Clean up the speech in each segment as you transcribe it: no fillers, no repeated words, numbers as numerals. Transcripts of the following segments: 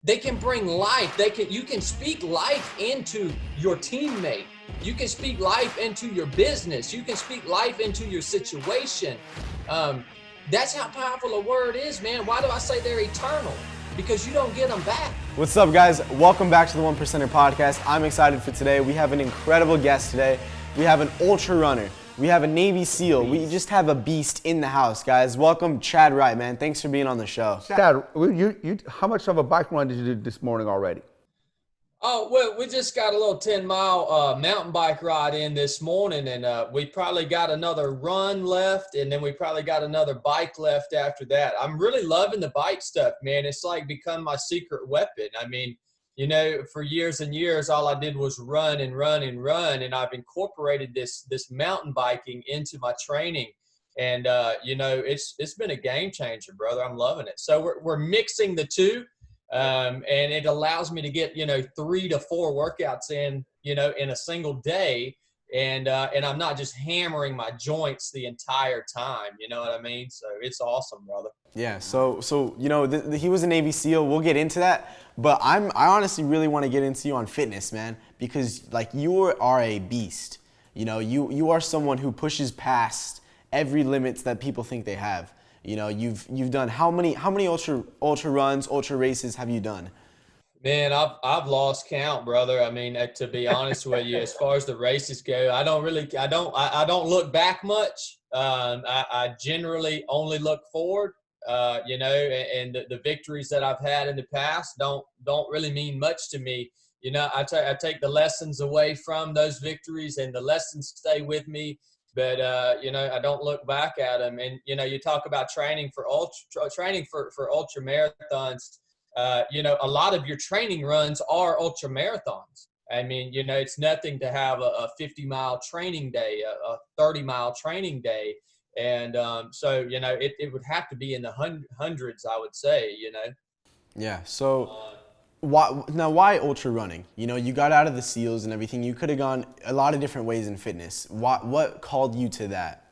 They can bring life. You can speak life into your teammate. You can speak life into your business. You can speak life into your situation. That's how powerful a word is, man. Why do I say they're eternal? Because you don't get them back. What's up, guys? Welcome back to the 1%er podcast. I'm excited for today. We have an incredible guest today. We have an ultra runner. We have a Navy SEAL. We just have a beast in the house, guys. Welcome, Chadd Wright, man. Thanks for being on the show. Chadd, how much of a bike run did you do this morning already? Oh, well, we just got a little 10-mile mountain bike ride in this morning, and we probably got another run left, and then we probably got another bike left after that. I'm really loving the bike stuff, man. It's like become my secret weapon. I mean, you know, for years and years, all I did was run and run and run, and I've incorporated this mountain biking into my training. And, you know, it's been a game changer, brother. I'm loving it. So we're mixing the two. And it allows me to get, 3 to 4 workouts in, in a single day. And I'm not just hammering my joints the entire time. You know what I mean? So it's awesome, brother. Yeah. So he was a Navy SEAL. We'll get into that. But I honestly really want to get into you on fitness, man, because like you are a beast. You know, you are someone who pushes past every limits that people think they have. You know, you've done how many ultra runs, ultra races have you done? Man, I've lost count, brother. I mean, to be honest with you, as far as the races go, I don't look back much. I generally only look forward. And the victories that I've had in the past don't really mean much to me. You know, I take the lessons away from those victories, and the lessons stay with me. But I don't look back at them. And you talk about training for ultra marathons. A lot of your training runs are ultra marathons. I mean, it's nothing to have a 50-mile training day, a 30-mile training day. And so it would have to be in the hundreds, I would say. Yeah. So why ultra running? You know, you got out of the SEALs and everything. You could have gone a lot of different ways in fitness. What called you to that?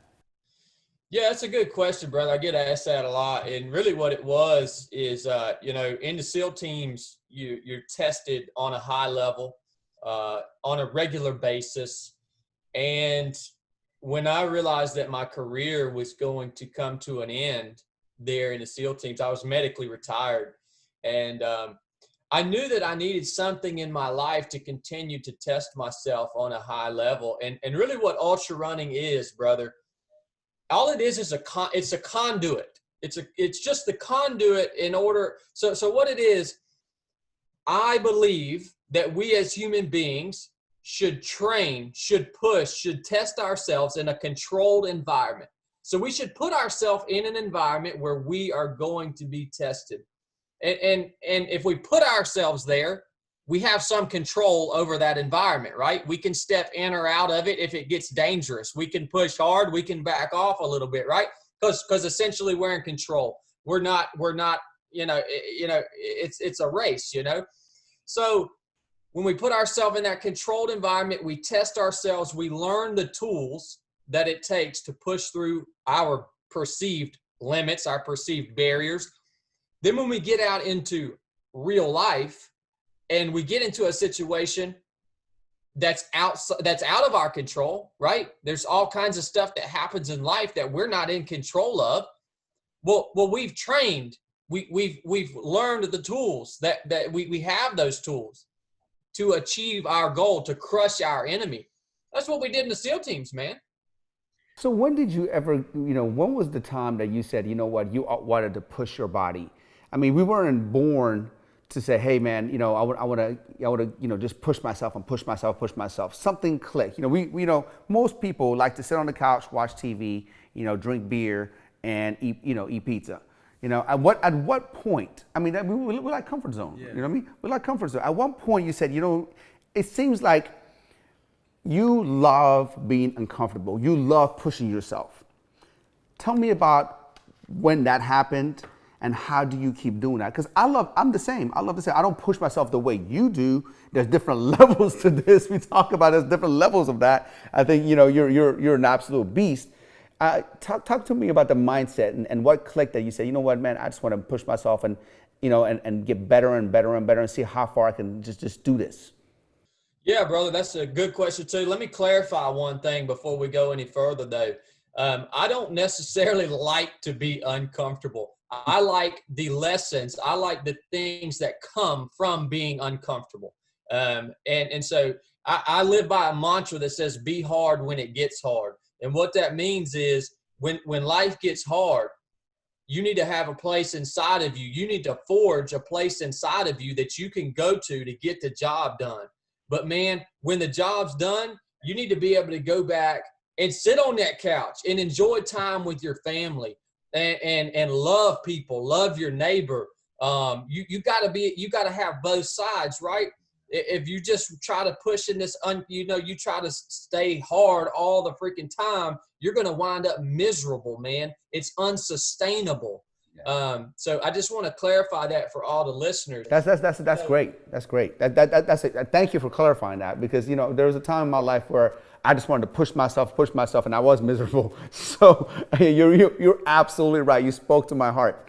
Yeah, that's a good question, brother. I get asked that a lot. And really what it was is, in the SEAL teams, you're tested on a high level, on a regular basis. And when I realized that my career was going to come to an end there in the SEAL teams, I was medically retired. And I knew that I needed something in my life to continue to test myself on a high level. And really what ultra running is, brother, all it is it's a conduit. It's just the conduit in order. So what it is, I believe that we as human beings should train, should push, should test ourselves in a controlled environment. So we should put ourselves in an environment where we are going to be tested. And if we put ourselves there, we have some control over that environment, right? We can step in or out of it if it gets dangerous. We can push hard. We can back off a little bit, right? Because essentially we're in control. We're not. It's a race, So when we put ourselves in that controlled environment, we test ourselves. We learn the tools that it takes to push through our perceived limits, our perceived barriers. Then when we get out into real life and we get into a situation that's out of our control, right? There's all kinds of stuff that happens in life that we're not in control of. Well, we've trained, we've learned the tools that we have those tools to achieve our goal, to crush our enemy. That's what we did in the SEAL teams, man. So when did you ever, when was the time that you said, you wanted to push your body? I mean, we weren't born to say, hey man, I want to, just push myself and push myself. Something clicked. Most people like to sit on the couch, watch TV, drink beer and eat pizza. At what point? I mean, we're like comfort zone. Yeah. You know what I mean? We're like comfort zone. At one point you said, it seems like you love being uncomfortable. You love pushing yourself. Tell me about when that happened. And how do you keep doing that? Because I'm the same. I love to say, I don't push myself the way you do. There's different levels to this. We talk about there's different levels of that. I think, you're an absolute beast. Talk to me about the mindset and what clicked that you say, you know what, man, I just want to push myself and and get better and better and better and see how far I can just do this? Yeah, brother, that's a good question too. Let me clarify one thing before we go any further, though. I don't necessarily like to be uncomfortable. I like the lessons. I like the things that come from being uncomfortable. And so I live by a mantra that says, be hard when it gets hard. And what that means is when life gets hard, you need to have a place inside of you. You need to forge a place inside of you that you can go to get the job done. But man, when the job's done, you need to be able to go back and sit on that couch and enjoy time with your family and love people, love your neighbor. You gotta have both sides, right? If you just try to push in this, you try to stay hard all the freaking time, you're going to wind up miserable, man. It's unsustainable. Yeah. So I just want to clarify that for all the listeners. That's great. That's great. That's it. Thank you for clarifying that, because there was a time in my life where I just wanted to push myself, and I was miserable. So you're absolutely right. You spoke to my heart.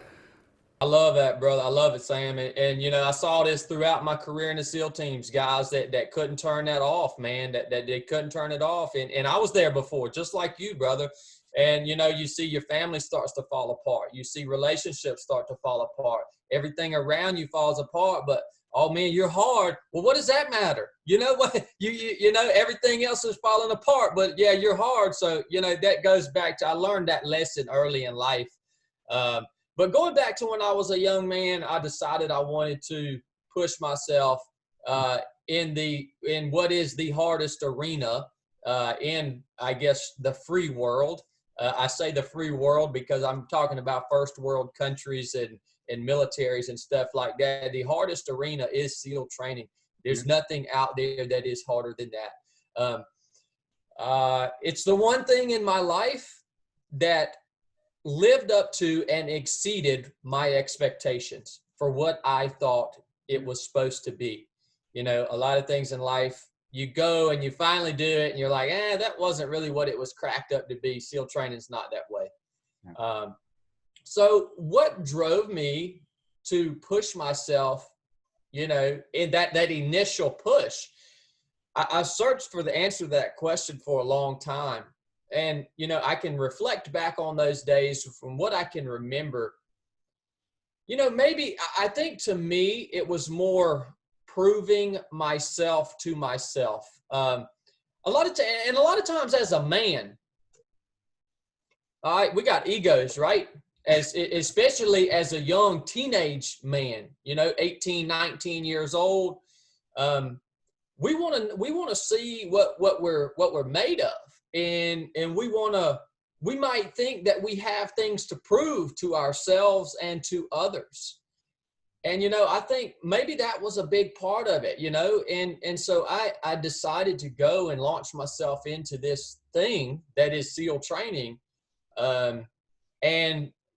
I love that, brother. I love it, Sam. And I saw this throughout my career in the SEAL teams, guys that couldn't turn that off, man, that they couldn't turn it off. And I was there before, just like you, brother. And, you see your family starts to fall apart. You see relationships start to fall apart. Everything around you falls apart. But, oh, man, you're hard. Well, what does that matter? You know what? Everything else is falling apart. But, yeah, you're hard. So, that goes back to I learned that lesson early in life. But going back to when I was a young man, I decided I wanted to push myself in what is the hardest arena in, I guess, the free world. I say the free world because I'm talking about first world countries and militaries and stuff like that. The hardest arena is SEAL training. There's nothing out there that is harder than that. It's the one thing in my life that lived up to and exceeded my expectations for what I thought it was supposed to be. A lot of things in life, you go and you finally do it and you're like, that wasn't really what it was cracked up to be. SEAL training's not that way. So what drove me to push myself, in that initial push? I searched for the answer to that question for a long time. And, I can reflect back on those days from what I can remember. Maybe I think to me, it was more proving myself to myself. A lot of times as a man, all right, we got egos, right? Especially as a young teenage man, 18, 19 years old. We want to see what we're made of. And we might think that we have things to prove to ourselves and to others. And, I think maybe that was a big part of it, and so I decided to go and launch myself into this thing that is SEAL training. And,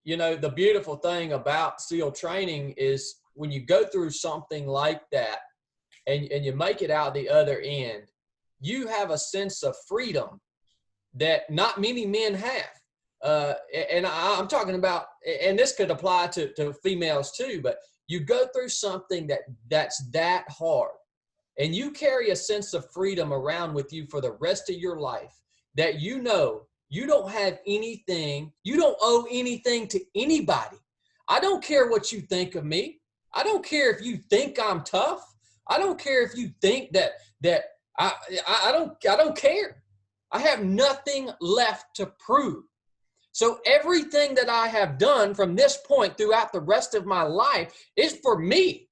the beautiful thing about SEAL training is when you go through something like that and you make it out the other end, you have a sense of freedom that not many men have. And I'm talking about, and this could apply to females too, but you go through something that's that hard and you carry a sense of freedom around with you for the rest of your life, that you don't have anything, you don't owe anything to anybody. I don't care what you think of me. I don't care if you think I'm tough. I don't care if you think that I don't care. I have nothing left to prove. So everything that I have done from this point throughout the rest of my life is for me.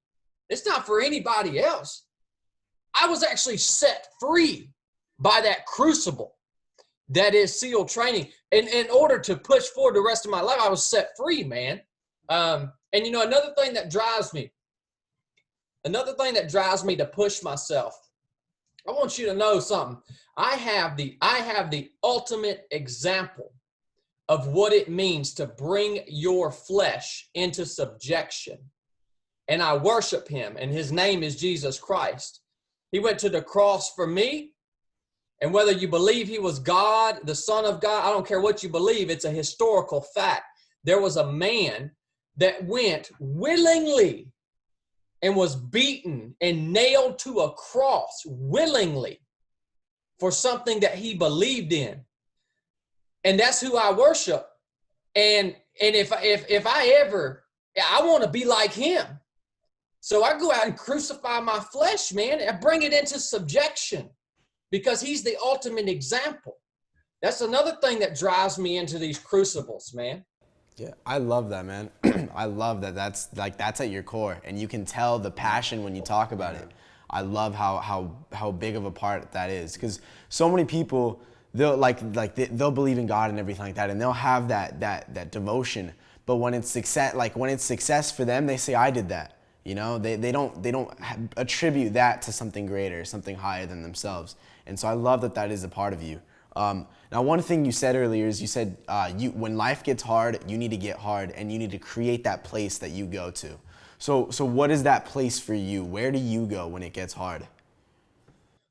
It's not for anybody else. I was actually set free by that crucible that is SEAL training. And in order to push forward the rest of my life, I was set free, man. And another thing that drives me to push myself, I want you to know something. I have the ultimate example of what it means to bring your flesh into subjection. And I worship him, and his name is Jesus Christ. He went to the cross for me. And whether you believe he was God, the Son of God, I don't care what you believe, it's a historical fact. There was a man that went willingly and was beaten and nailed to a cross willingly for something that he believed in. And that's who I worship. And if I ever, I want to be like him. So I go out and crucify my flesh, man, and bring it into subjection because he's the ultimate example. That's another thing that drives me into these crucibles, man. Yeah, I love that, man. I love that. That's at your core, and you can tell the passion when you talk about it. I love how big of a part that is, because so many people, they'll they'll believe in God and everything like that, and they'll have that devotion. But when it's success for them, they say, I did that. You know, they don't attribute that to something greater, something higher than themselves. And so I love that is a part of you. Now, one thing you said earlier is you said when life gets hard, you need to get hard, and you need to create that place that you go to. So what is that place for you? Where do you go when it gets hard?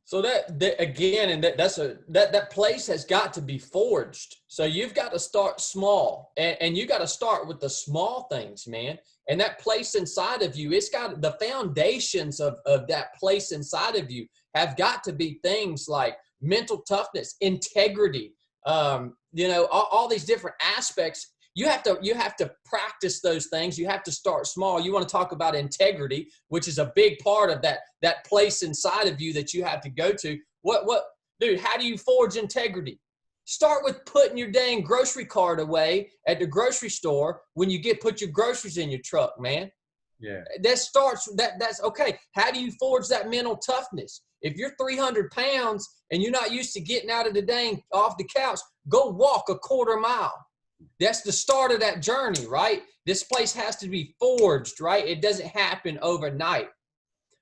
So that again, and that place has got to be forged. So you've got to start small, and you got to start with the small things, man. And that place inside of you, it's got the foundations of that place inside of you have got to be things like mental toughness, integrity, all these different aspects. You have to practice those things. You have to start small. You want to talk about integrity, which is a big part of that place inside of you that you have to go to. Dude, how do you forge integrity? Start with putting your dang grocery cart away at the grocery store when you put your groceries in your truck, man. Yeah. That's okay. How do you forge that mental toughness? If you're 300 pounds and you're not used to getting out of off the couch, go walk a quarter mile. That's the start of that journey, right? This place has to be forged, right? It doesn't happen overnight.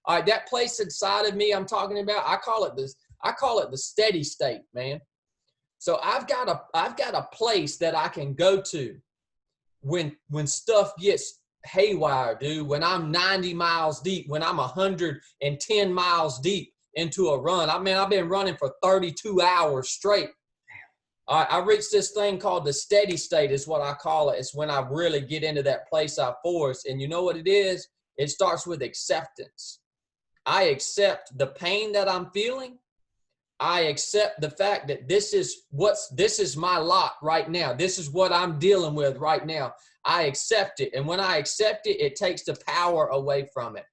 All right, that place inside of me I'm talking about, I call it the steady state, man. So I've got a place that I can go to when stuff gets haywire, dude. When I'm 90 miles deep, when I'm 110 miles deep into a run. I mean, I've been running for 32 hours straight. I reached this thing called the steady state is what I call it. It's when I really get into that place I force. And you know what it is? It starts with acceptance. I accept the pain that I'm feeling. I accept the fact that this is my lot right now. This is what I'm dealing with right now. I accept it. And when I accept it, it takes the power away from it.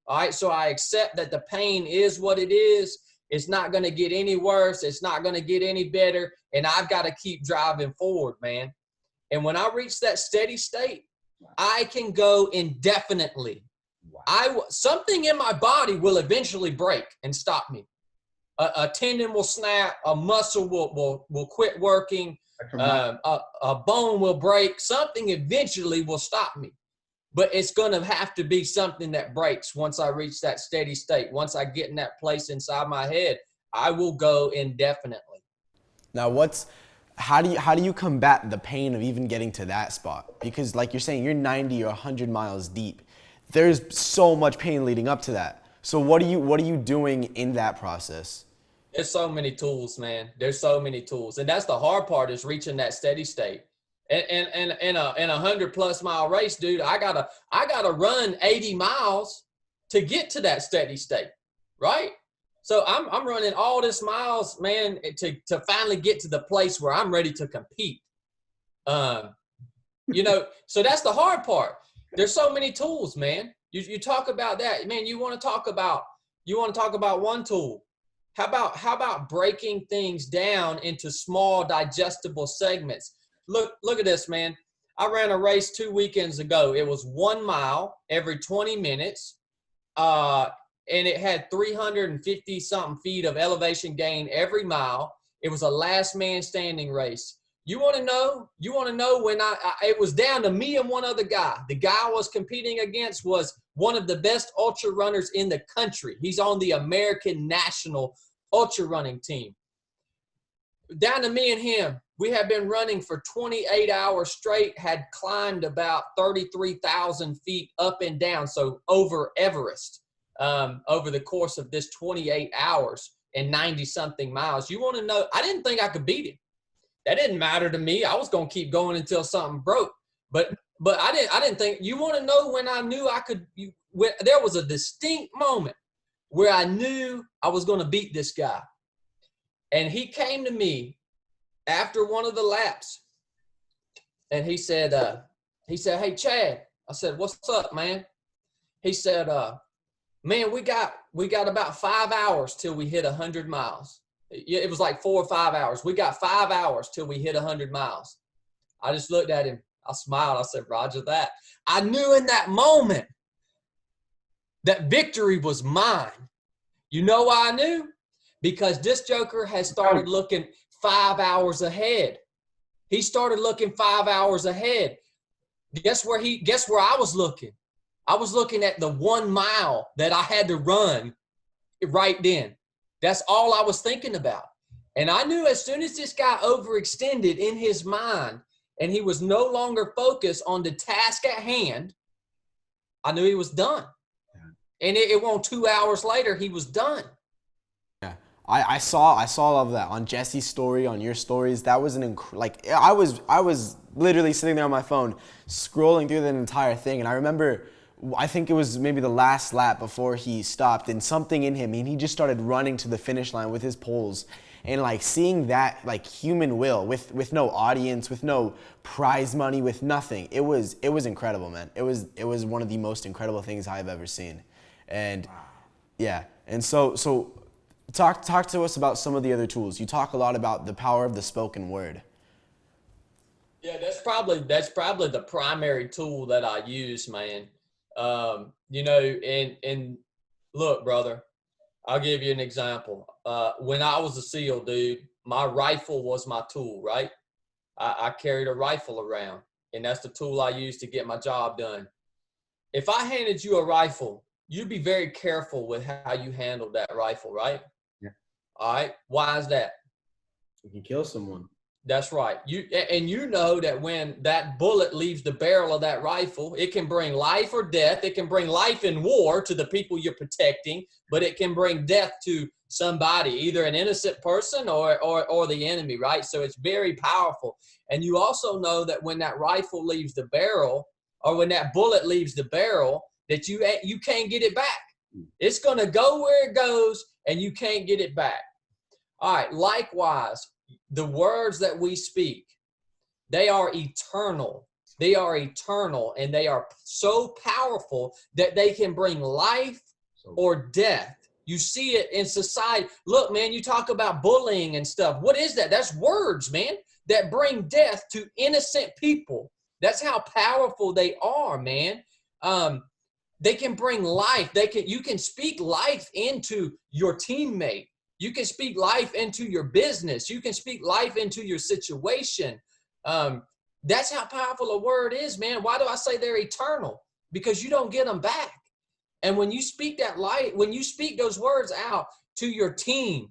All right. So I accept that the pain is what it is. It's not going to get any worse. It's not going to get any better. And I've got to keep driving forward, man. And when I reach that steady state, I can go indefinitely. Something in my body will eventually break and stop me. A tendon will snap. A muscle will quit working. A bone will break. Something eventually will stop me. But it's going to have to be something that breaks once I reach that steady state. Once I get in that place inside my head, I will go indefinitely. Now, how do you combat the pain of even getting to that spot? Because like you're saying, you're 90 or 100 miles deep. There's so much pain leading up to that. So what are you doing in that process? There's so many tools, man. There's so many tools. And that's the hard part, is reaching that steady state. And in a 100+ mile race, dude, I gotta run 80 miles to get to that steady state, right? So I'm running all this miles, man, to finally get to the place where I'm ready to compete. So that's the hard part. There's so many tools, man. You talk about that, man. You want to talk about one tool. How about breaking things down into small digestible segments? Look at this, man. I ran a race 2 weekends ago. It was 1 mile every 20 minutes. And it had 350 something feet of elevation gain every mile. It was a last man standing race. You want to know when it was down to me and one other guy. The guy I was competing against was one of the best ultra runners in the country. He's on the American national ultra running team. Down to me and him. We had been running for 28 hours straight, had climbed about 33,000 feet up and down, so over Everest, over the course of this 28 hours and 90-something miles. You want to know, I didn't think I could beat him. That didn't matter to me. I was going to keep going until something broke. But but I didn't think, you want to know when I knew I could, there was a distinct moment where I knew I was going to beat this guy. And he came to me after one of the laps and he said, hey, Chadd. I said, what's up, man? He said, man, we got about 5 hours till we hit 100 miles. It was like 4 or 5 hours. We got 5 hours till we hit 100 miles. I just looked at him. I smiled. I said, Roger that. I knew in that moment that victory was mine. You know why I knew? Because this joker has started looking 5 hours ahead. He started looking 5 hours ahead. Guess where I was looking? I was looking at the 1 mile that I had to run right then. That's all I was thinking about. And I knew as soon as this guy overextended in his mind and he was no longer focused on the task at hand, I knew he was done. And it won't 2 hours later, he was done. Yeah, I saw all of that on Jesse's story, on your stories. That was I was literally sitting there on my phone scrolling through the entire thing, and I remember, I think it was maybe the last lap before he stopped, and something in him, and he just started running to the finish line with his poles. And like seeing that like human will with no audience, with no prize money, with nothing, it was incredible, man. It was one of the most incredible things I've ever seen. And yeah, and so talk to us about some of the other tools. You talk a lot about the power of the spoken word. Yeah, that's probably the primary tool that I use, man. You know, and look, brother, I'll give you an example. When I was a SEAL, dude, my rifle was my tool, right? I carried a rifle around, and that's the tool I used to get my job done. If I handed you a rifle, you'd be very careful with how you handle that rifle, right? Yeah. All right. Why is that? You can kill someone. That's right. You know that when that bullet leaves the barrel of that rifle, it can bring life or death. It can bring life in war to the people you're protecting, but it can bring death to somebody, either an innocent person or the enemy, right? So it's very powerful. And you also know that when that rifle leaves the barrel, or when that bullet leaves the barrel, that you can't get it back. It's going to go where it goes, and you can't get it back. All right. Likewise, the words that we speak, they are eternal. They are eternal, and they are so powerful that they can bring life or death. You see it in society. Look, man, you talk about bullying and stuff. What is that? That's words, man, that bring death to innocent people. That's how powerful they are, man. They can bring life. You can speak life into your teammate. You can speak life into your business. You can speak life into your situation. That's how powerful a word is, man. Why do I say they're eternal? Because you don't get them back. And when you speak that light, when you speak those words out to your team,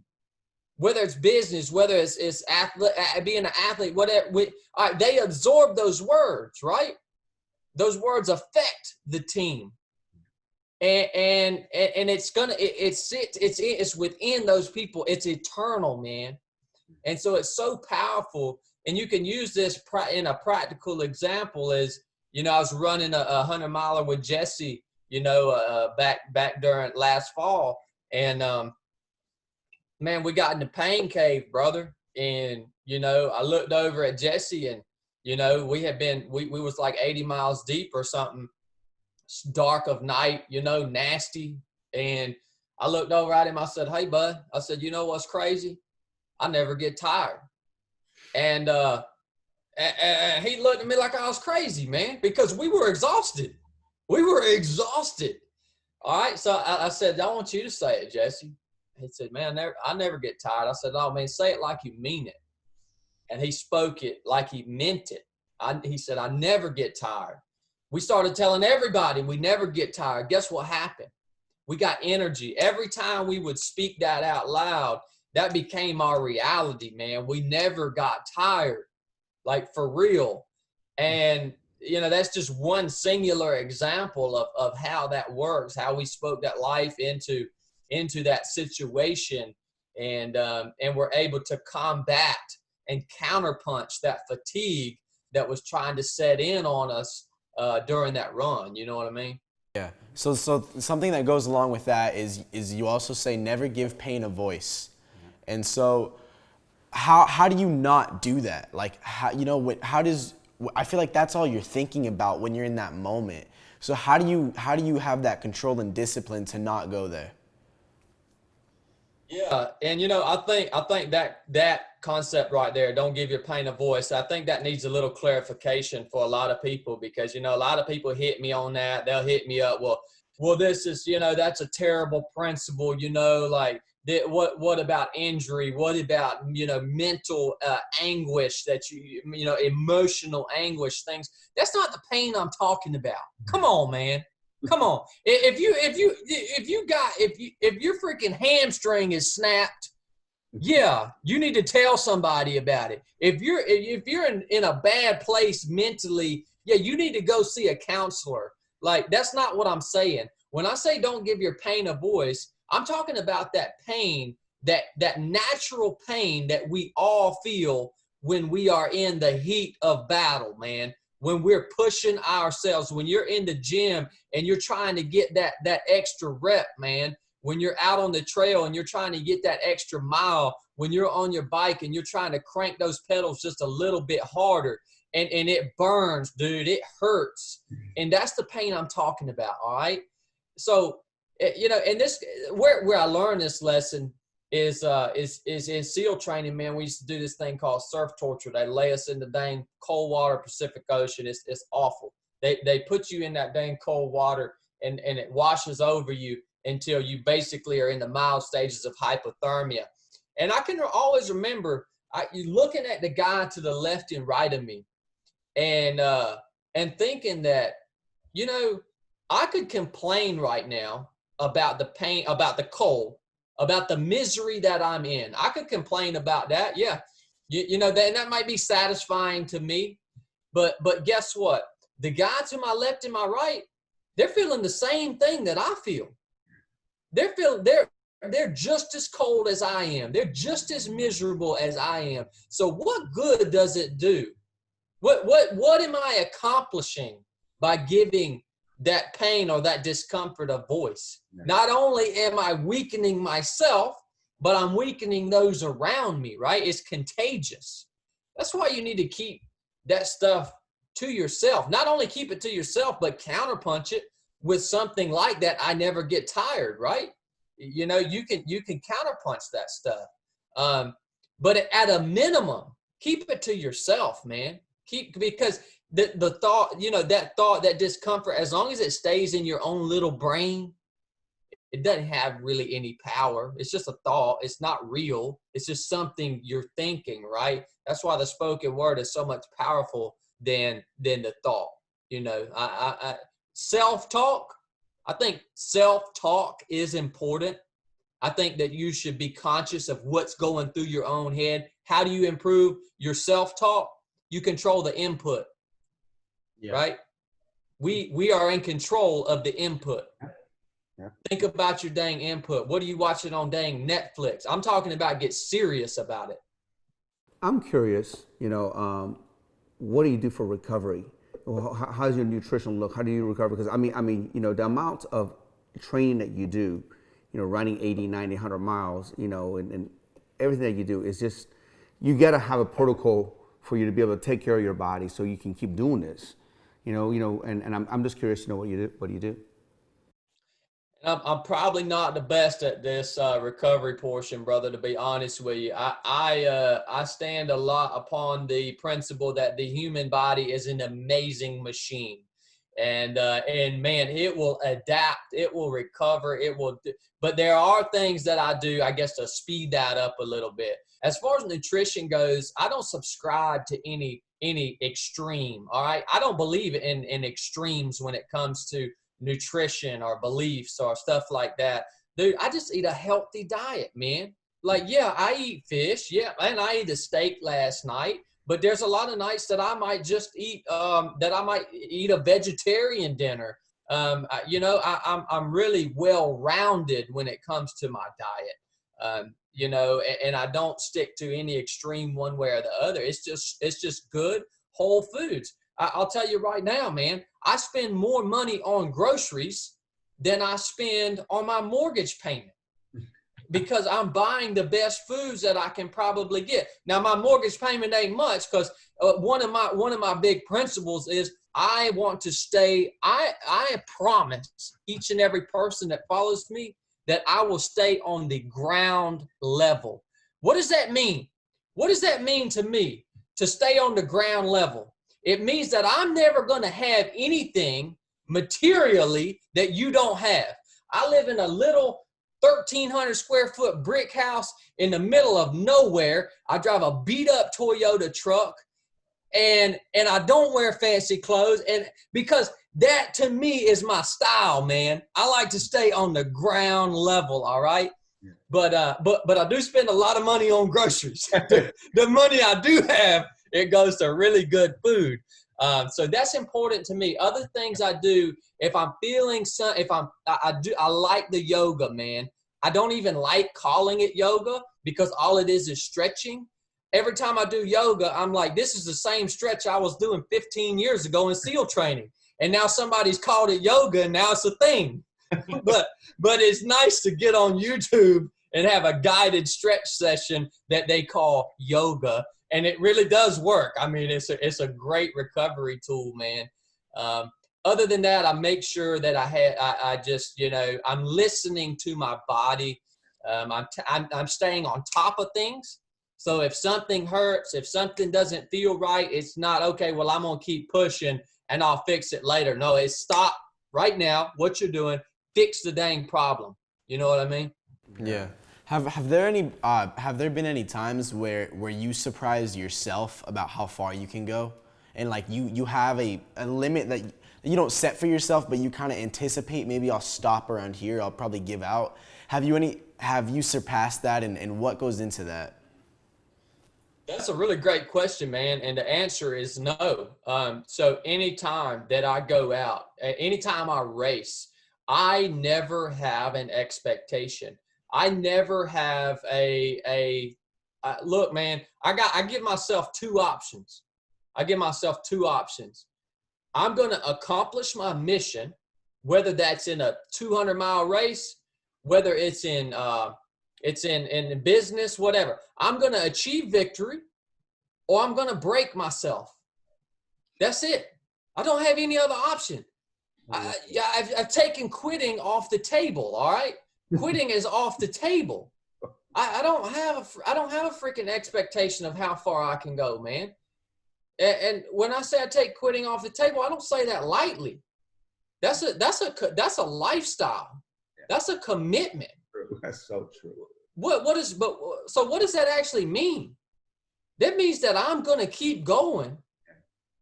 whether it's business, whether it's athlete, being an athlete, whatever, all right, they absorb those words, right? Those words affect the team. And it's within those people. It's eternal, man. And so it's so powerful. And you can use this in a practical example is, you know, I was running a 100-miler with Jesse, you know, back during last fall. And, man, we got in the pain cave, brother. And, you know, I looked over at Jesse and, you know, we was like 80 miles deep or something. Dark of night, you know, nasty. And I looked over at him. I said, hey, bud. I said, you know what's crazy? I never get tired. And he looked at me like I was crazy, man, because we were exhausted. We were exhausted. All right. So I said, I want you to say it, Jesse. He said, man, I never get tired. I said, oh, man, say it like you mean it. And he spoke it like he meant it. He said, I never get tired. We started telling everybody we never get tired. Guess what happened? We got energy. Every time we would speak that out loud, that became our reality, man. We never got tired, like for real. And, you know, that's just one singular example of how that works, how we spoke that life into that situation. And we're able to combat and counterpunch that fatigue that was trying to set in on us during that run. You know what I mean? Yeah. So something that goes along with that is you also say never give pain a voice. And so how do you not do that? Like, I feel like that's all you're thinking about when you're in that moment. So how do you have that control and discipline to not go there? Yeah, and I think that concept right there, don't give your pain a voice. I think that needs a little clarification for a lot of people, because a lot of people hit me on that. They'll hit me up, well, this is that's a terrible principle. Like, what about injury? What about mental anguish, that emotional anguish things? That's not the pain I'm talking about. Come on, man. Come on. If your freaking hamstring is snapped, yeah, you need to tell somebody about it. If you're in a bad place mentally, yeah, you need to go see a counselor. Like, that's not what I'm saying. When I say don't give your pain a voice, I'm talking about that pain, that natural pain that we all feel when we are in the heat of battle, man. When we're pushing ourselves, when you're in the gym and you're trying to get that extra rep, man, when you're out on the trail and you're trying to get that extra mile, when you're on your bike and you're trying to crank those pedals just a little bit harder, and it burns, dude, it hurts. And that's the pain I'm talking about, all right? So, and this, where I learned this lesson is in SEAL training, man. We used to do this thing called surf torture. They lay us in the dang cold water Pacific Ocean. It's awful. They put you in that dang cold water, and it washes over you until you basically are in the mild stages of hypothermia. And I can always remember looking at the guy to the left and right of me, and thinking that, I could complain right now about the pain, about the cold, about the misery that I'm in. I could complain about that. Yeah. That might be satisfying to me, but guess what? The guy to my left and my right, they're feeling the same thing that I feel. They're just as cold as I am. They're just as miserable as I am. So what good does it do? What am I accomplishing by giving that pain or that discomfort a voice? Not only am I weakening myself, but I'm weakening those around me, right? It's contagious. That's why you need to keep that stuff to yourself. Not only keep it to yourself, but counterpunch it with something like that. I never get tired, right? You can counterpunch that stuff. But at a minimum, keep it to yourself, man. Because the thought, that discomfort, as long as it stays in your own little brain, it doesn't have really any power. It's just a thought. It's not real. It's just something you're thinking, right? That's why the spoken word is so much powerful than the thought. Self-talk, I think self-talk is important. I think that you should be conscious of what's going through your own head. How do you improve your self-talk? You control the input, right? We are in control of the input. Yeah. Think about your dang input. What are you watching on dang Netflix? I'm talking about get serious about it. I'm curious, what do you do for recovery? How does your nutrition look? How do you recover? Because I mean, the amount of training that you do, running 80, 90, 100 miles, and everything that you do is just, you got to have a protocol for you to be able to take care of your body so you can keep doing this, and I'm just curious, what do you do? I'm probably not the best at this recovery portion, brother, to be honest with you. I stand a lot upon the principle that the human body is an amazing machine. And man, it will adapt, it will recover, but there are things that I do, I guess, to speed that up a little bit. As far as nutrition goes, I don't subscribe to any extreme, all right? I don't believe in extremes when it comes to nutrition or beliefs or stuff like that. Dude, I just eat a healthy diet, man. Like, yeah, I eat fish, yeah, and I ate a steak last night, but there's a lot of nights that I might just eat, a vegetarian dinner. I'm really well-rounded when it comes to my diet. And I don't stick to any extreme one way or the other. It's just good whole foods. I'll tell you right now, man, I spend more money on groceries than I spend on my mortgage payment because I'm buying the best foods that I can probably get. Now, my mortgage payment ain't much because one of my big principles is I want to stay. I promise each and every person that follows me that I will stay on the ground level. What does that mean? What does that mean to me to stay on the ground level? It means that I'm never going to have anything materially that you don't have. I live in a little 1,300 square foot brick house in the middle of nowhere. I drive a beat up Toyota truck and I don't wear fancy clothes. And because that to me is my style, man. I like to stay on the ground level. All right. Yeah. But I do spend a lot of money on groceries. The money I do have, it goes to really good food. So that's important to me. Other things I do, if I'm feeling I like the yoga, man. I don't even like calling it yoga because all it is stretching. Every time I do yoga, I'm like, this is the same stretch I was doing 15 years ago in SEAL training. And now somebody's called it yoga and now it's a thing. but it's nice to get on YouTube and have a guided stretch session that they call yoga. And it really does work. I mean, it's a great recovery tool, man. Other than that, I make sure that I just, I'm listening to my body. I'm staying on top of things. So if something hurts, if something doesn't feel right, it's not, okay, well, I'm going to keep pushing and I'll fix it later. No, it's stop right now. What you're doing, fix the dang problem. You know what I mean? Yeah. Have there been any times where you surprised yourself about how far you can go? And like you have a limit that you don't set for yourself, but you kind of anticipate, maybe I'll stop around here, I'll probably give out. Have you surpassed that, and what goes into that? That's a really great question, man. And the answer is no. So anytime that I go out, anytime I race, I never have an expectation. I never have look, man, I give myself two options. I'm going to accomplish my mission, whether that's in a 200-mile race, whether it's in business, whatever. I'm going to achieve victory or I'm going to break myself. That's it. I don't have any other option. I've taken quitting off the table. All right. Quitting is off the table. I don't have a freaking expectation of how far I can go, man. And when I say I take quitting off the table, I don't say that lightly. That's a lifestyle. That's a commitment. That's so true. So what does that actually mean? That means that I'm going to keep going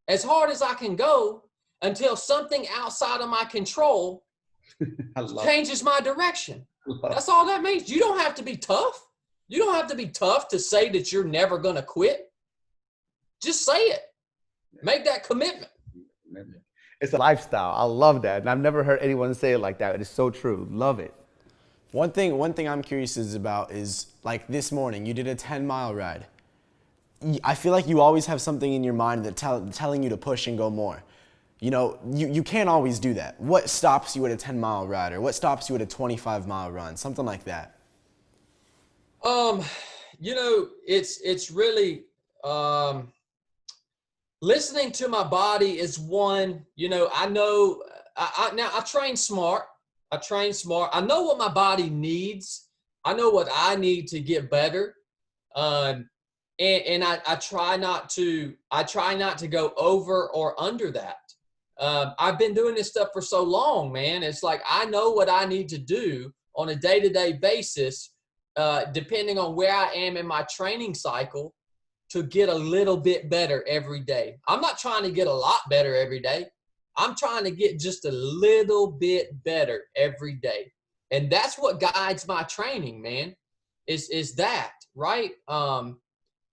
as hard as I can go until something outside of my control changes my direction. That's all that means. You don't have to be tough. You don't have to be tough to say that you're never going to quit. Just say it. Make that commitment. It's a lifestyle. I love that. And I've never heard anyone say it like that. It is so true. Love it. One thing I'm curious about is, like, this morning, you did a 10-mile ride. I feel like you always have something in your mind that telling you to push and go more. You can't always do that. What stops you at a 10-mile ride, or what stops you at a 25-mile run? Something like that. It's really listening to my body is one. I know I train smart. I know what my body needs. I know what I need to get better. And I try not to go over or under that. I've been doing this stuff for so long, man. It's like I know what I need to do on a day-to-day basis, depending on where I am in my training cycle, to get a little bit better every day. I'm not trying to get a lot better every day. I'm trying to get just a little bit better every day. And that's what guides my training, man, is that, right?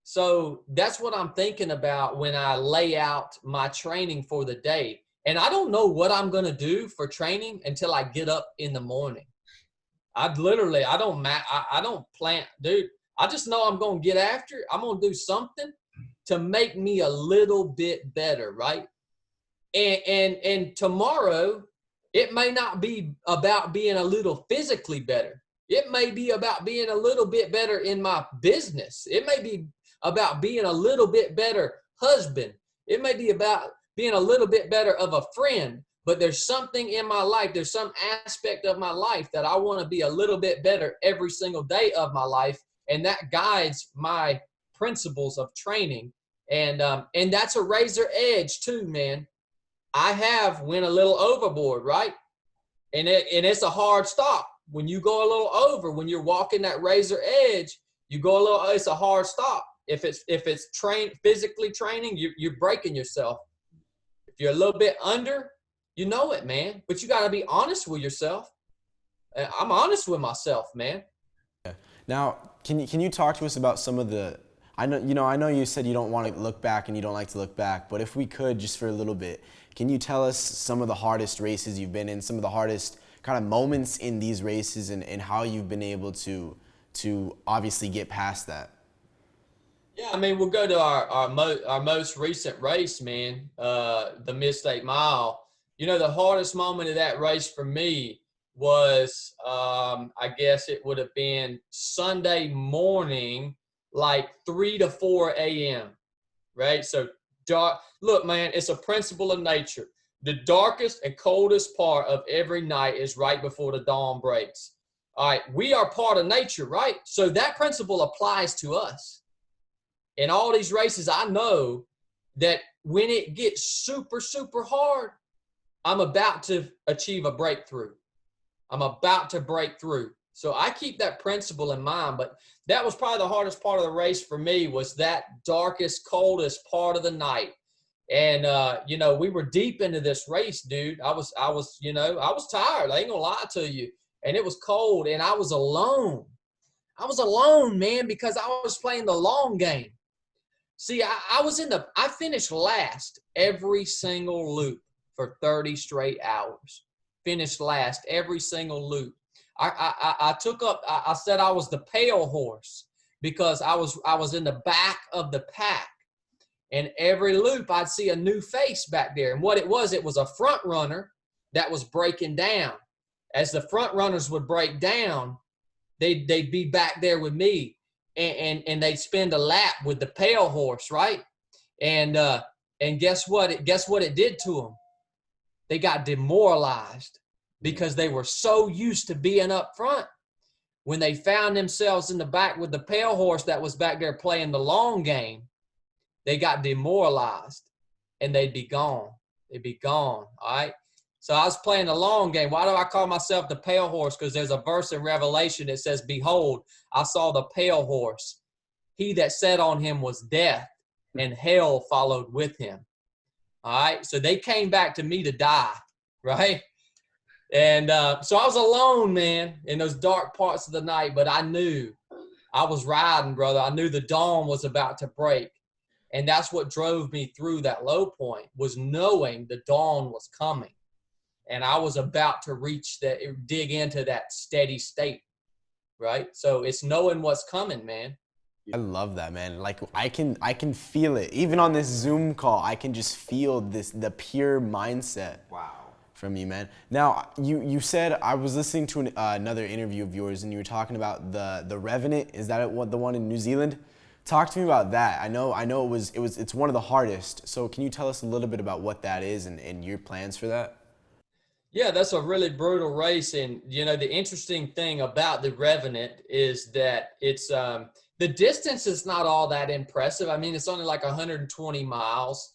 So that's what I'm thinking about when I lay out my training for the day. And I don't know what I'm going to do for training until I get up in the morning. I don't plan, dude. I just know I'm going to get after it. I'm going to do something to make me a little bit better, right? And tomorrow, it may not be about being a little physically better. It may be about being a little bit better in my business. It may be about being a little bit better husband. It may be about being a little bit better of a friend. But there's something in my life, there's some aspect of my life that I want to be a little bit better every single day of my life. And that guides my principles of training. And that's a razor edge too, man. I have went a little overboard, right? And it's a hard stop. When you go a little over, when you're walking that razor edge, you go a little, it's a hard stop. If it's physically training, you're breaking yourself. If you're a little bit under, you know it, man. But you got to be honest with yourself. I'm honest with myself, man. Now, can you talk to us about some of the, I know you said you don't want to look back and you don't like to look back, but if we could just for a little bit, can you tell us some of the hardest races you've been in, some of the hardest kind of moments in these races, and how you've been able to obviously get past that? Yeah, I mean, we'll go to our most recent race, man, the Mid-State Mile. You know, the hardest moment of that race for me was, I guess it would have been Sunday morning, like 3 to 4 a.m., right? So dark. Look, man, it's a principle of nature. The darkest and coldest part of every night is right before the dawn breaks. All right, we are part of nature, right? So that principle applies to us. In all these races, I know that when it gets super, super hard, I'm about to achieve a breakthrough. I'm about to break through. So I keep that principle in mind, but that was probably the hardest part of the race for me, was that darkest, coldest part of the night. And, you know, we were deep into this race, dude. I was tired. I ain't gonna lie to you. And it was cold, and I was alone. I was alone, man, because I was playing the long game. See, I finished last every single loop for 30 straight hours. Finished last every single loop. I said I was the pale horse because I was in the back of the pack. And every loop I'd see a new face back there. And what it was a front runner that was breaking down. As the front runners would break down, they'd be back there with me, and they'd spend a lap with the pale horse, right? And guess what? Guess what it did to them? They got demoralized because they were so used to being up front. When they found themselves in the back with the pale horse that was back there playing the long game, they got demoralized, and they'd be gone. They'd be gone, all right? So I was playing the long game. Why do I call myself the pale horse? Because there's a verse in Revelation that says, "Behold, I saw the pale horse. He that sat on him was death, and hell followed with him." All right? So they came back to me to die, right? And so I was alone, man, in those dark parts of the night, but I knew I was riding, brother. I knew the dawn was about to break. And that's what drove me through that low point, was knowing the dawn was coming. And I was about to dig into that steady state, right? So it's knowing what's coming, man. I love that, man. Like I can feel it. Even on this Zoom call, I can just feel the pure mindset. Wow. From you, man. Now, you said, I was listening to another interview of yours, and you were talking about the Revenant. Is that the one in New Zealand? Talk to me about that. I know it's one of the hardest. So can you tell us a little bit about what that is and your plans for that? Yeah, that's a really brutal race. And, you know, the interesting thing about the Revenant is that it's the distance is not all that impressive. I mean, it's only like 120 miles.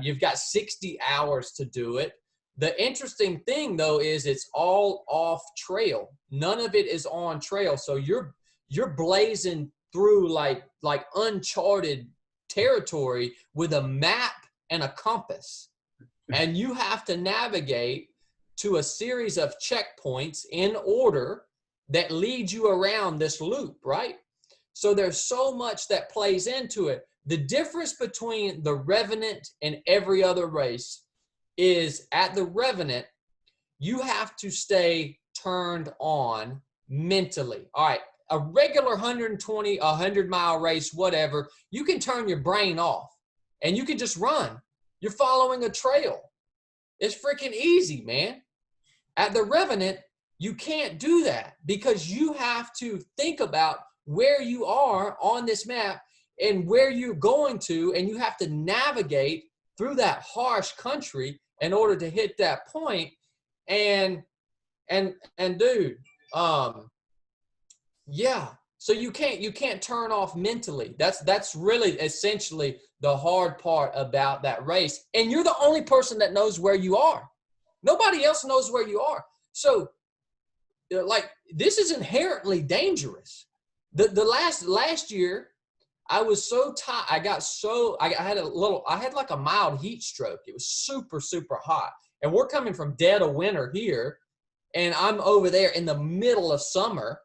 You've got 60 hours to do it. The interesting thing, though, is it's all off trail. None of it is on trail. So you're blazing through like uncharted territory with a map and a compass. And you have to navigate to a series of checkpoints in order that lead you around this loop, right? So there's so much that plays into it. The difference between the Revenant and every other race is at the Revenant, you have to stay turned on mentally. All right, a regular 120, 100-mile race, whatever, you can turn your brain off and you can just run. You're following a trail. It's freaking easy, man. At the Revenant, you can't do that because you have to think about where you are on this map and where you're going to, and you have to navigate through that harsh country in order to hit that point. And dude, yeah. So you can't turn off mentally. That's really essentially the hard part about that race. And you're the only person that knows where you are. Nobody else knows where you are. So like, this is inherently dangerous. The last year, I was so tired. I had like a mild heat stroke. It was super, super hot. And we're coming from dead of winter here. And I'm over there in the middle of summer,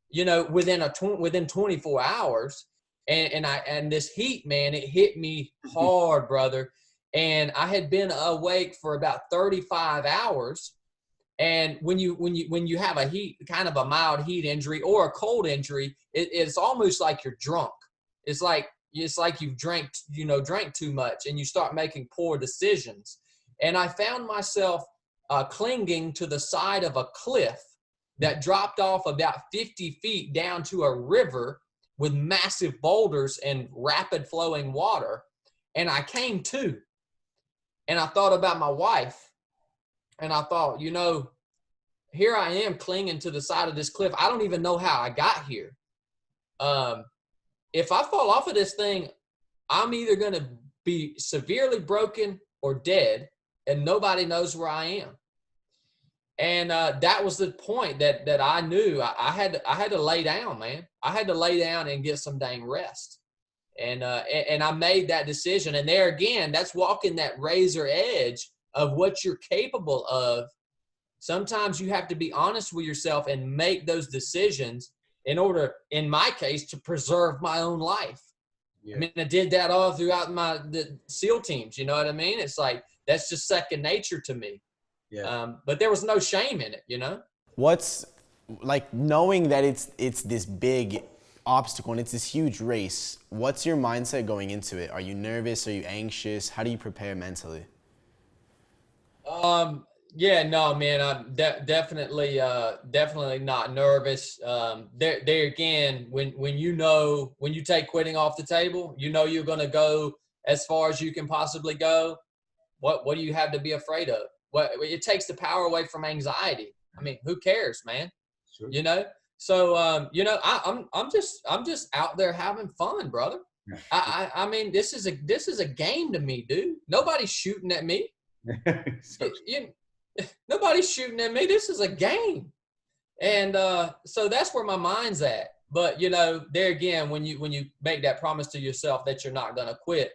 you know, within 24 hours. And this heat, man, it hit me hard, brother. And I had been awake for about 35 hours. And when you have a kind of a mild heat injury or a cold injury, it's almost like you're drunk. It's like you've drank too much, and you start making poor decisions. And I found myself clinging to the side of a cliff that dropped off about 50 feet down to a river with massive boulders and rapid flowing water. And I came to, and I thought about my wife. And I thought, you know, here I am clinging to the side of this cliff. I don't even know how I got here. If I fall off of this thing, I'm either going to be severely broken or dead, and nobody knows where I am. And that was the point that I knew I had to lay down, man. I had to lay down and get some dang rest. And I made that decision. And there again, that's walking that razor edge of what you're capable of. Sometimes you have to be honest with yourself and make those decisions in order, in my case, to preserve my own life. Yeah. I mean, I did that all throughout the SEAL teams. You know what I mean? It's like, that's just second nature to me. Yeah. But there was no shame in it, you know? What's like, knowing that it's this big obstacle and it's this huge race, what's your mindset going into it? Are you nervous? Are you anxious? How do you prepare mentally? Yeah, no, man, I'm definitely not nervous. There again, when you take quitting off the table, you know you're going to go as far as you can possibly go. What do you have to be afraid of? It takes the power away from anxiety. I mean, who cares, man? Sure. You know. So you know, I'm just out there having fun, brother. I mean, this is a game to me, dude. Nobody's shooting at me. Nobody's shooting at me. This is a game. And so that's where my mind's at. But, you know, there again, when you make that promise to yourself that you're not going to quit,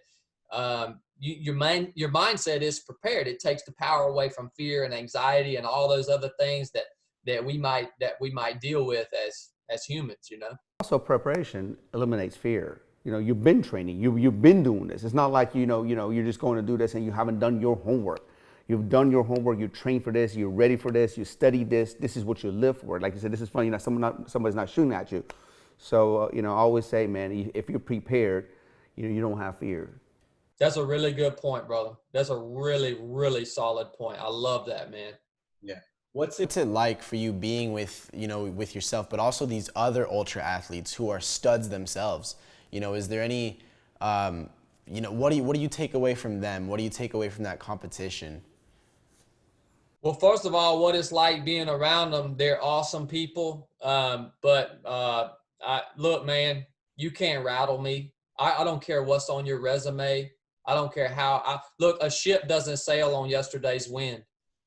your mindset is prepared. It takes the power away from fear and anxiety and all those other things that we might deal with as humans, you know. Also, preparation eliminates fear. You know, you've been training. You've been doing this. It's not like, you know, you're just going to do this and you haven't done your homework. You've done your homework, you trained for this, you're ready for this, you studied this, this is what you live for. Like you said, this is funny, somebody's not shooting at you. So, you know, I always say, man, if you're prepared, you don't have fear. That's a really good point, brother. That's a really, really solid point. I love that, man. Yeah. What's it like for you being with yourself, but also these other ultra athletes who are studs themselves? You know, is there any, what do you take away from them? What do you take away from that competition? Well, first of all, what it's like being around them, they're awesome people. Look, man, you can't rattle me. I don't care what's on your resume. I don't care look, a ship doesn't sail on yesterday's wind.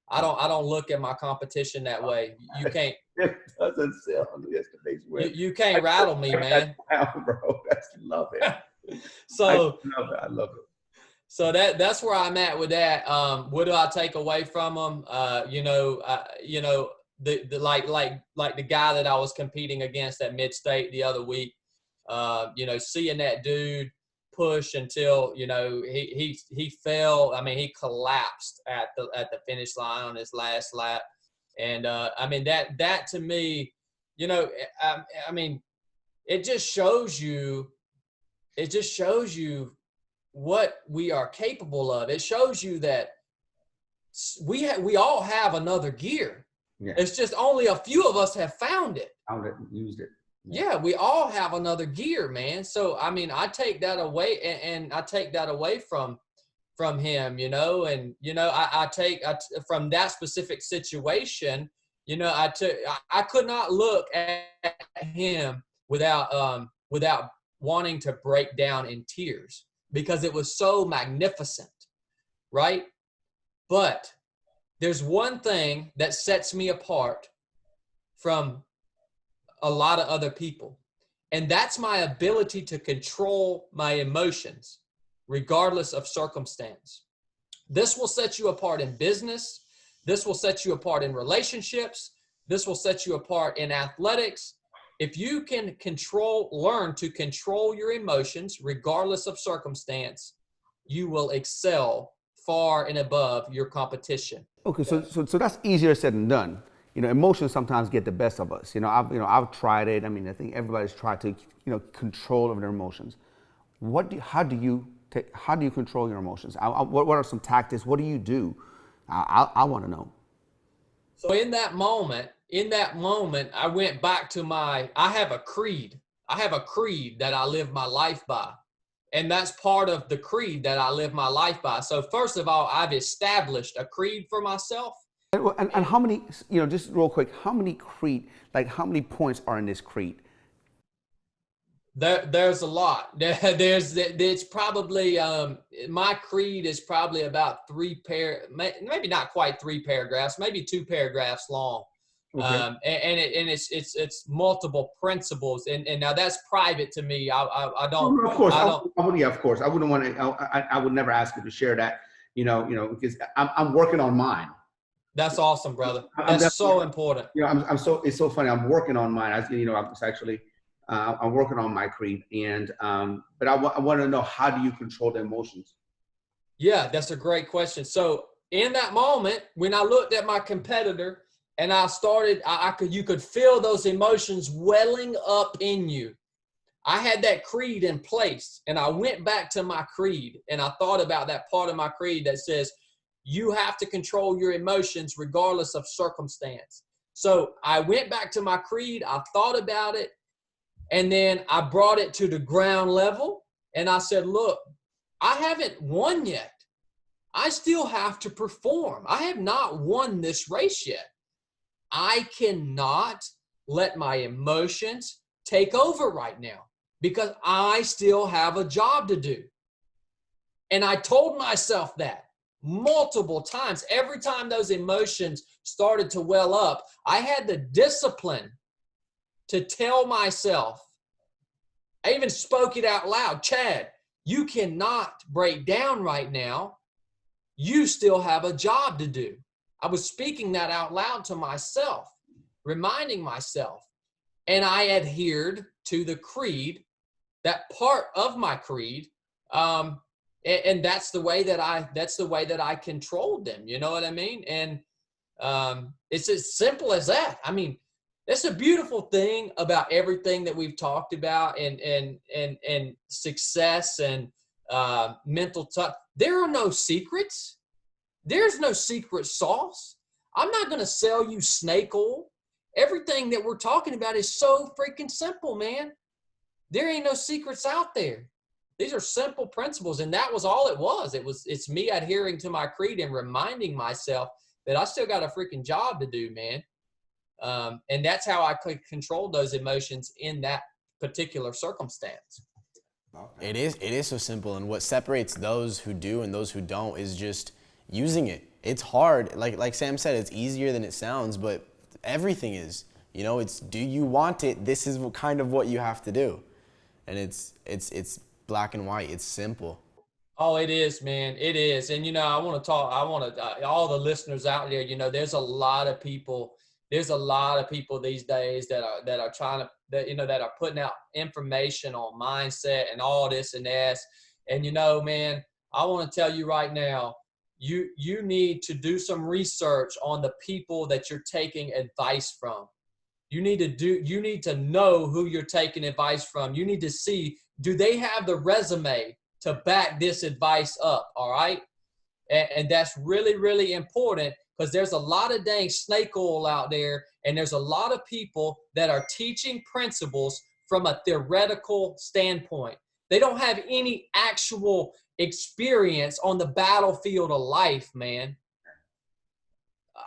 I don't look at my competition that way. You can't. It doesn't sail on yesterday's wind. You can't rattle me, man. Bro, I love it. So I love it. So that's where I'm at with that. What do I take away from them? Like the guy that I was competing against at Mid-State the other week. Seeing that dude push until he fell. I mean, he collapsed at the finish line on his last lap, and I mean that to me, I mean, it just shows you what we are capable of. It shows you that we all have another gear. Yeah. It's just only a few of us have found it. Found it and used it. Yeah, we all have another gear, man. So I mean, I take that away, and I take that away from him, you know, and you know, I take from that specific situation, you know, I could not look at him without wanting to break down in tears because it was so magnificent, right? But there's one thing that sets me apart from a lot of other people, and that's my ability to control my emotions regardless of circumstance. This will set you apart in business. This will set you apart in relationships. This will set you apart in athletics. If you can learn to control your emotions regardless of circumstance, you will excel far and above your competition. Okay, so that's easier said than done. You know, emotions sometimes get the best of us. I've tried it. I mean, I think everybody's tried to, control of their emotions. How do you control your emotions? What are some tactics? What do you do? I want to know. So in that moment, I went back to I have a creed. I have a creed that I live my life by. And that's part of the creed that I live my life by. So first of all, I've established a creed for myself. And how many, just real quick, how many points are in this creed? There's a lot. It's probably, my creed is probably about maybe not quite 3 paragraphs, maybe 2 paragraphs long. Okay. It's multiple principles, and now that's private to me. I don't. Of course, of course. I wouldn't want to. I would never ask you to share that. Because I'm working on mine. That's awesome, brother. That's so important. It's so funny. I'm working on mine. I'm working on my creed, and but I want to know, how do you control the emotions? Yeah, that's a great question. So in that moment, when I looked at my competitor. And I started, you could feel those emotions welling up in you. I had that creed in place, and I went back to my creed, and I thought about that part of my creed that says, you have to control your emotions regardless of circumstance. So I went back to my creed, I thought about it, and then I brought it to the ground level, and I said, look, I haven't won yet. I still have to perform. I have not won this race yet. I cannot let my emotions take over right now because I still have a job to do. And I told myself that multiple times. Every time those emotions started to well up, I had the discipline to tell myself, I even spoke it out loud, Chadd, you cannot break down right now. You still have a job to do. I was speaking that out loud to myself, reminding myself, and I adhered to the creed, that part of my creed, and that's the way that I controlled them. You know what I mean? And it's as simple as that. I mean, that's a beautiful thing about everything that we've talked about, and success and mental touch. There are no secrets. There's no secret sauce. I'm not going to sell you snake oil. Everything that we're talking about is so freaking simple, man. There ain't no secrets out there. These are simple principles, and that was all it was. It's me adhering to my creed and reminding myself that I still got a freaking job to do, man. And that's how I could control those emotions in that particular circumstance. It is so simple, and what separates those who do and those who don't is just using it. It's hard. Like Sam said, it's easier than it sounds, but everything is. It's, do you want it? This is kind of what you have to do. And it's black and white. It's simple. Oh, it is, man. It is. And, I want to all the listeners out there, there's a lot of people these days that are trying to, that are putting out information on mindset and all this and that. And, man, I want to tell you right now, you need to do some research on the people that you're taking advice from. You need to know who you're taking advice from. You need to see, do they have the resume to back this advice up? All right. And that's really, really important, because there's a lot of dang snake oil out there, and there's a lot of people that are teaching principles from a theoretical standpoint. They don't have any actual experience on the battlefield of life, man.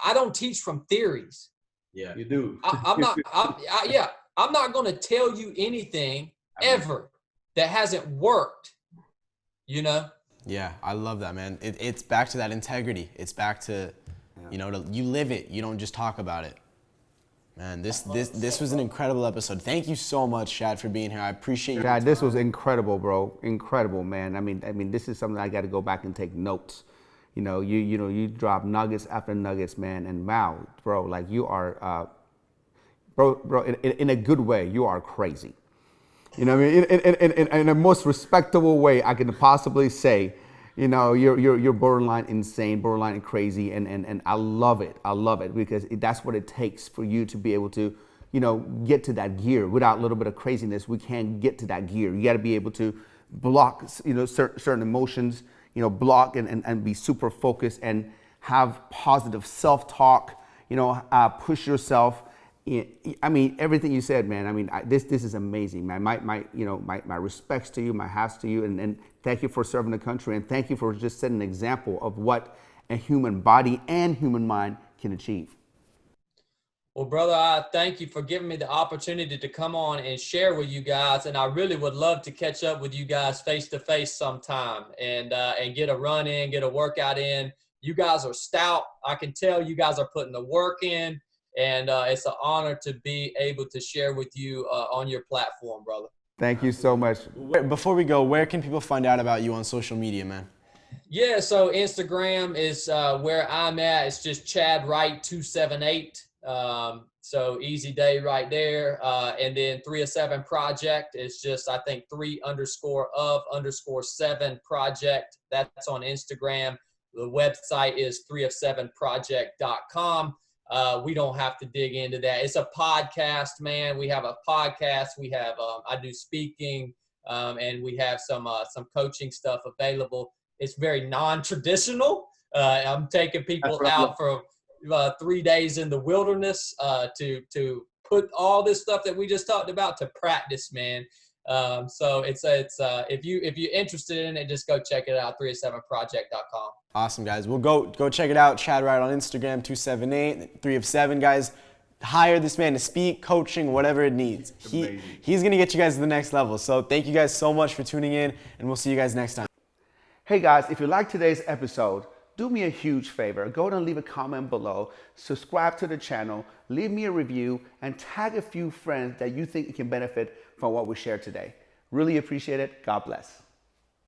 I don't teach from theories. Yeah, you do. I'm not going to tell you anything ever that hasn't worked, you know? Yeah, I love that, man. It's back to that integrity. It's back to, you live it. You don't just talk about it. Man, this was an incredible episode. Thank you so much, Chadd, for being here. I appreciate you. Chadd, this was incredible, bro. Incredible, man. I mean, this is something I got to go back and take notes. You drop nuggets after nuggets, man. And wow, bro, like you are, bro, in a good way, you are crazy. You know what I mean? In the most respectable way I can possibly say. You're borderline insane, borderline crazy, and I love it. I love it, because that's what it takes for you to be able to, get to that gear. Without a little bit of craziness, we can't get to that gear. You got to be able to block, certain emotions, block and be super focused and have positive self-talk, push yourself. I mean, everything you said, man. I mean, this is amazing, man. My respects to you, my hats to you, and thank you for serving the country, and thank you for just setting an example of what a human body and human mind can achieve. Well, brother, I thank you for giving me the opportunity to come on and share with you guys, and I really would love to catch up with you guys face to face sometime, and get a run in, get a workout in. You guys are stout. I can tell you guys are putting the work in. And it's an honor to be able to share with you on your platform, brother. Thank you so much. Before we go, where can people find out about you on social media, man? Yeah, so Instagram is where I'm at. It's just Chadd Wright 278. So easy day right there. And then 3 of 7 project is just, I think, 3_of_7 project. That's on Instagram. The website is 3of7project.com. We don't have to dig into that. It's a podcast, man. We have a podcast. We have, I do speaking, and we have some coaching stuff available. It's very non-traditional. I'm taking people out for 3 days in the wilderness to put all this stuff that we just talked about to practice, man. So it's if you're interested in it, just go check it out, 3of7project.com. Awesome, guys. We'll go check it out. Chadd Wright on Instagram, 278, 3 of 7, guys. Hire this man to speak, coaching, whatever it needs. He's gonna get you guys to the next level. So thank you guys so much for tuning in, and we'll see you guys next time. Hey guys, if you liked today's episode, do me a huge favor. Go ahead and leave a comment below, subscribe to the channel, leave me a review, and tag a few friends that you think can benefit from what we shared today. Really appreciate it. God bless.